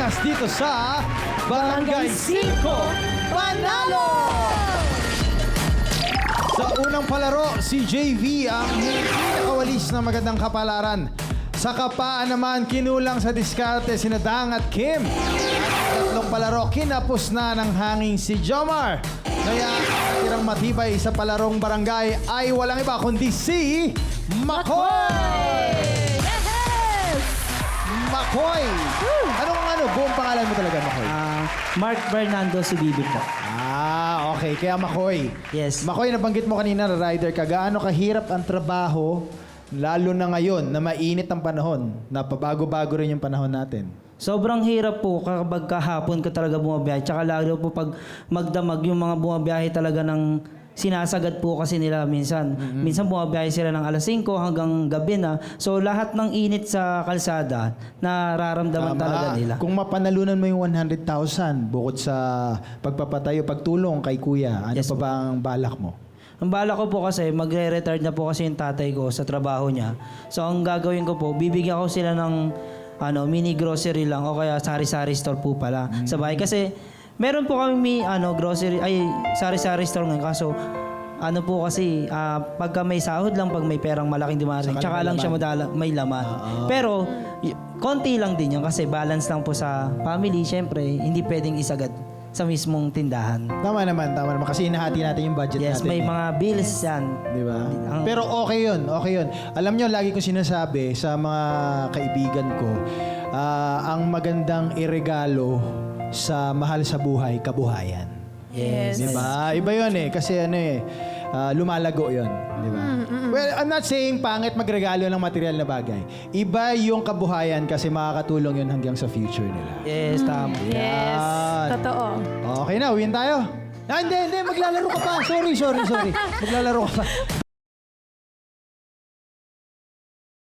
Pilipinas dito sa Barangay 5 Panalo! Sa unang palaro, si JV ang pinakawalis na magandang kapalaran. Sa kapaan naman, kinulang sa diskarte sina Dang at Kim. At tatlong palaro, kinapos na ng hangin si Jomar. Kaya ang tirang matibay sa palarong barangay ay walang iba kundi si Makoy! Yes! Makoy! Buong pangalan mo talaga, Makoy? Mark Fernando Subibig po. Okay. Kaya Makoy. Yes. Makoy, nabanggit mo kanina na rider ka. Gaano kahirap ang trabaho, lalo na ngayon, na mainit ang panahon, na pabago-bago rin yung panahon natin? Sobrang hirap po kapag kahapon ka talaga bumabiyahe. Tsaka lalo po pag magdamag yung mga bumabiyahe talaga ng sinasagad po kasi nila minsan. Minsan bumabiyahe sila ng alas 5 hanggang gabi na. So lahat ng init sa kalsada, nararamdaman talaga nila. Kung mapanalunan mo yung 100,000 bukod sa pagpapatayo, pagtulong kay kuya, ano Yes, pa ba ang balak mo? Ang bala ko po kasi, magre-retire na po kasi yung tatay ko sa trabaho niya. So ang gagawin ko po, bibigyan ko sila ng mini grocery lang o kaya sari-sari store po pala sa bahay. Kasi meron po kami grocery, sari-sari store ngayon. Kaso po kasi, pagka may sahod lang, pag may perang malaking dumarating, tsaka lang siya may laman. Pero, konti lang din yun kasi balance lang po sa family. Siyempre, hindi pwedeng isagad sa mismong tindahan. Tama naman. Kasi inahati natin yung budget Yes, natin. may mga bills yan. Di ba? Pero okay yun. Alam nyo, lagi ko sinasabi sa mga kaibigan ko, ang magandang iregalo sa mahal sa buhay, kabuhayan. Yes. Di ba? Iba yun eh. Kasi lumalago yun. Di ba? Well, I'm not saying pangit magregalo ng material na bagay. Iba yung kabuhayan kasi makakatulong yun hanggang sa future nila. Yes, tama. Yes. Yan. Totoo. Okay na, win tayo. Hindi. Maglalaro ka pa. Sorry. Maglalaro ka pa.